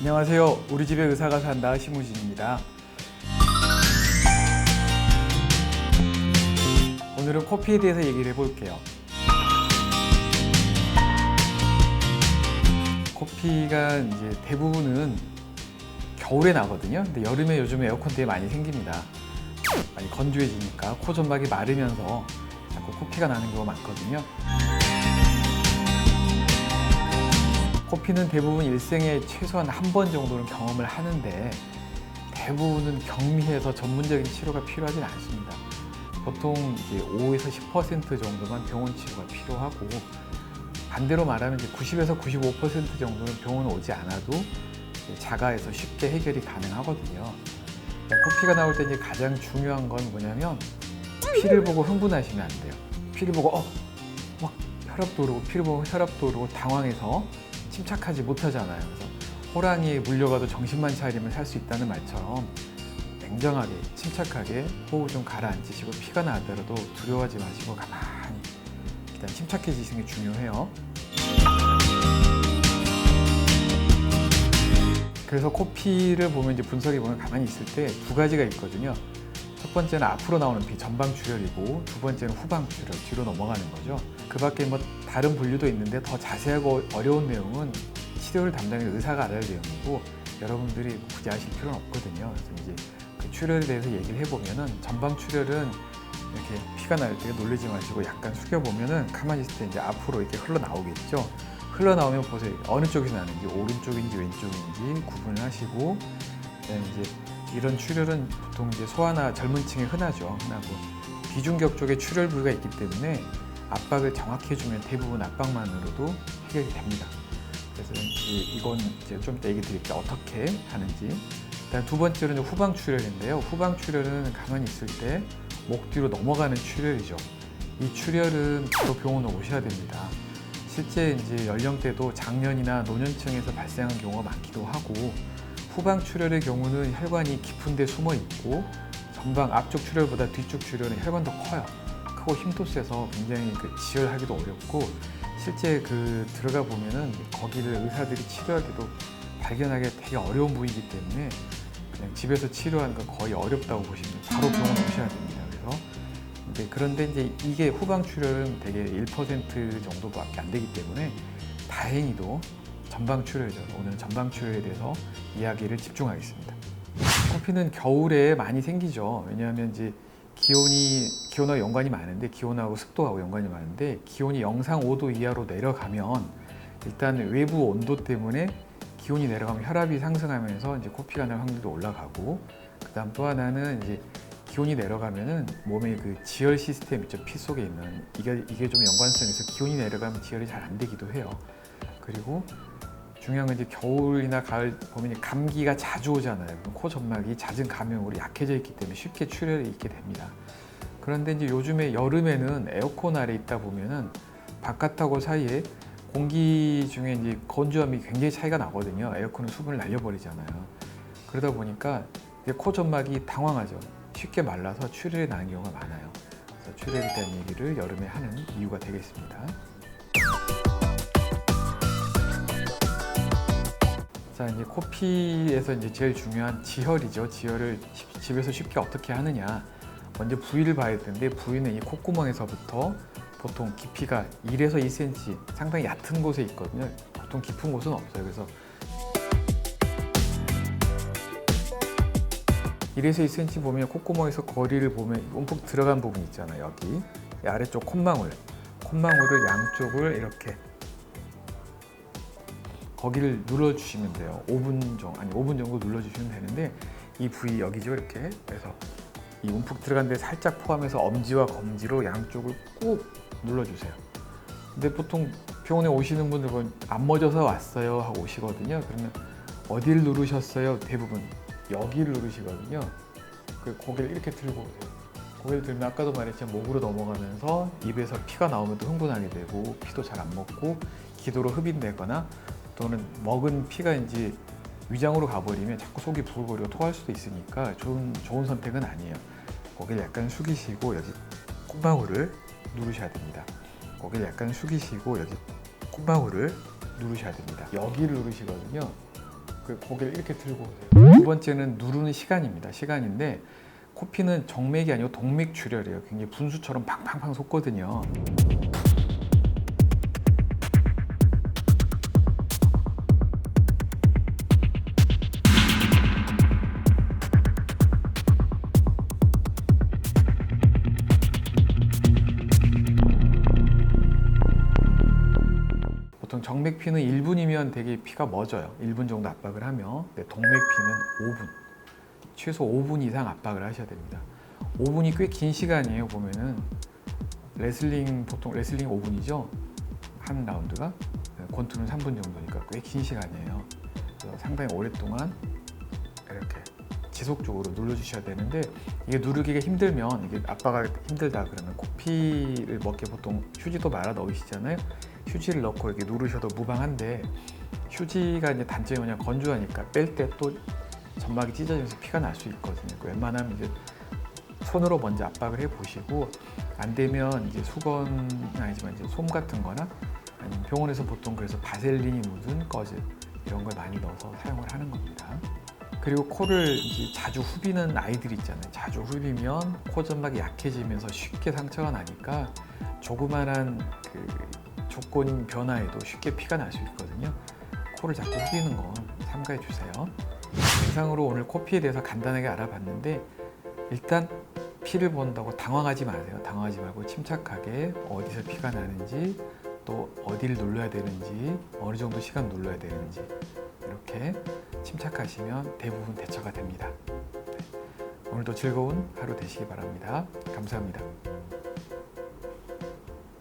안녕하세요. 우리 집에 의사가 산다 심우진입니다. 오늘은 코피에 대해서 얘기를 해볼게요. 코피가 이제 대부분은 겨울에 나거든요. 근데 여름에 요즘 에어컨 때문에 많이 생깁니다. 많이 건조해지니까 코 점막이 마르면서 자꾸 코피가 나는 경우가 많거든요. 코피는 대부분 일생에 최소한 한 번 정도는 경험을 하는데 대부분은 경미해서 전문적인 치료가 필요하진 않습니다. 보통 이제 5에서 10% 정도만 병원 치료가 필요하고, 반대로 말하면 이제 90에서 95% 정도는 병원 오지 않아도 자가에서 쉽게 해결이 가능하거든요. 코피가 나올 때 이제 가장 중요한 건 뭐냐면, 피를 보고 흥분하시면 안 돼요. 피를 보고 막 혈압도 오르고 피를 보고 혈압도 오르고 당황해서 침착하지 못하잖아요. 그래서 호랑이에 물려가도 정신만 차리면 살 수 있다는 말처럼 냉정하게 침착하게 호흡 좀 가라앉히시고, 피가 나더라도 두려워하지 마시고 가만히 일단 침착해지시는 게 중요해요. 그래서 코피를 보면 이제 분석해 보면 가만히 있을 때 두 가지가 있거든요. 첫 번째는 앞으로 나오는 피, 전방출혈이고, 두 번째는 후방출혈, 뒤로 넘어가는 거죠. 그 밖에 뭐 다른 분류도 있는데 더 자세하고 어려운 내용은 치료를 담당하는 의사가 알아야 되는 거고, 여러분들이 굳이 아실 필요는 없거든요. 그래서 이제 그 출혈에 대해서 얘기를 해보면은, 전방출혈은 이렇게 피가 날 때 놀라지 마시고 약간 숙여보면은 가만히 있을 때 이제 앞으로 이렇게 흘러나오겠죠. 흘러나오면 보세요. 어느 쪽에서 나는지, 오른쪽인지 왼쪽인지 구분을 하시고, 그다음에 이제 이런 출혈은 보통 이제 소아나 젊은 층에 흔하죠. 흔하고 비중격 쪽에 출혈 부위가 있기 때문에 압박을 정확히 해주면 대부분 압박만으로도 해결이 됩니다. 그래서 이건 이제 좀 이따 얘기 드릴게요. 어떻게 하는지. 일단 두 번째로는 후방 출혈인데요. 후방 출혈은 가만히 있을 때 목 뒤로 넘어가는 출혈이죠. 이 출혈은 바로 병원에 오셔야 됩니다. 실제 이제 연령대도 장년이나 노년층에서 발생한 경우가 많기도 하고, 후방 출혈의 경우는 혈관이 깊은 데 숨어 있고, 전방 앞쪽 출혈보다 뒤쪽 출혈은 혈관도 커요. 크고 힘도 세서 굉장히 지혈하기도 어렵고, 실제 들어가 보면은 거기를 의사들이 치료하기도 발견하기 되게 어려운 부위이기 때문에 그냥 집에서 치료하는 건 거의 어렵다고 보시면 바로 병원 오셔야 됩니다. 그런데 이제 이게 후방 출혈은 되게 1% 정도밖에 안 되기 때문에 다행히도 전방 출혈이죠. 오늘 전방 출혈에 대해서 이야기를 집중하겠습니다. 코피는 겨울에 많이 생기죠. 왜냐하면 이제 기온하고 연관이 많은데, 기온하고 습도하고 연관이 많은데, 기온이 영상 5도 이하로 내려가면 일단 외부 온도 때문에 기온이 내려가면 혈압이 상승하면서 이제 코피가 날 확률도 올라가고, 그다음 또 하나는 이제 기온이 내려가면은 몸의 지혈 시스템 있죠. 피 속에 있는 이게 좀 연관성이 있어서 기온이 내려가면 지혈이 잘 안 되기도 해요. 그리고 중요한 건 이제 겨울이나 가을 보면 감기가 자주 오잖아요. 그럼 코 점막이 잦은 감염으로 약해져 있기 때문에 쉽게 출혈이 있게 됩니다. 그런데 이제 요즘에 여름에는 에어컨 아래 있다 보면은 바깥하고 사이에 공기 중에 이제 건조함이 굉장히 차이가 나거든요. 에어컨은 수분을 날려버리잖아요. 그러다 보니까 코 점막이 당황하죠. 쉽게 말라서 출혈이 나는 경우가 많아요. 그래서 출혈에 대한 얘기를 여름에 하는 이유가 되겠습니다. 자, 이제 코피에서 이제 제일 중요한 지혈이죠. 지혈을 집에서 쉽게 어떻게 하느냐. 먼저 부위를 봐야 되는데, 부위는 이 콧구멍에서부터 보통 깊이가 1에서 2cm, 상당히 얕은 곳에 있거든요. 보통 깊은 곳은 없어요. 그래서 1에서 2cm 보면 콧구멍에서 거리를 보면 움푹 들어간 부분 있잖아요. 여기 이 아래쪽 콧망울을 양쪽을 이렇게 거기를 눌러주시면 돼요. 5분 정도 눌러주시면 되는데, 이 부위 여기죠. 이렇게 그래서 이 움푹 들어간 데 살짝 포함해서 엄지와 검지로 양쪽을 꾹 눌러주세요. 근데 보통 병원에 오시는 분들 보면 안 멎어서 왔어요 하고 오시거든요. 그러면 어디를 누르셨어요? 대부분 여기를 누르시거든요. 고개를 이렇게 들고 오세요. 고개를 들면 아까도 말했지만 목으로 넘어가면서 입에서 피가 나오면 또 흥분하게 되고, 피도 잘 안 먹고 기도로 흡입되거나, 또는 먹은 피가 이제 위장으로 가버리면 자꾸 속이 부글거리고 토할 수도 있으니까 좋은 선택은 아니에요. 고개를 약간 숙이시고 여기 콧망울을 누르셔야 됩니다. 고개를 약간 숙이시고 여기 콧망울을 누르셔야 됩니다. 여기를 누르시거든요. 그 고개를 이렇게 들고 오세요. 두 번째는 누르는 시간입니다. 시간인데 코피는 정맥이 아니고 동맥출혈이에요. 굉장히 분수처럼 팡팡팡 솟거든요. 보통 정맥피는 1분이면 되게 피가 멎어요. 1분 정도 압박을 하면. 근데 동맥피는 5분. 최소 5분 이상 압박을 하셔야 됩니다. 5분이 꽤 긴 시간이에요. 보면은 보통 레슬링 5분이죠. 한 라운드가. 권투는 3분 정도니까 꽤 긴 시간이에요. 그래서 상당히 오랫동안 이렇게 지속적으로 눌러주셔야 되는데, 이게 누르기가 힘들면, 이게 압박하기 힘들다 그러면 코피를 먹게 보통 휴지도 말아 넣으시잖아요. 휴지를 넣고 이렇게 누르셔도 무방한데, 휴지가 이제 단점이 뭐냐, 건조하니까 뺄 때 또 점막이 찢어지면서 피가 날 수 있거든요. 웬만하면 이제 손으로 먼저 압박을 해 보시고, 안 되면 이제 수건은 아니지만 이제 솜 같은 거나, 아니면 병원에서 보통 그래서 바셀린이 묻은 거즈 이런 걸 많이 넣어서 사용을 하는 겁니다. 그리고 코를 이제 자주 후비는 아이들이 있잖아요. 자주 후비면 코 점막이 약해지면서 쉽게 상처가 나니까 조그만한 그 조건 변화에도 쉽게 피가 날 수 있거든요. 코를 자꾸 후비는 건 삼가해 주세요. 이상으로 오늘 코피에 대해서 간단하게 알아봤는데, 일단 피를 본다고 당황하지 마세요. 당황하지 말고 침착하게 어디서 피가 나는지, 또 어디를 눌러야 되는지, 어느 정도 시간 눌러야 되는지 이렇게 침착하시면 대부분 대처가 됩니다. 오늘도 즐거운 하루 되시기 바랍니다. 감사합니다.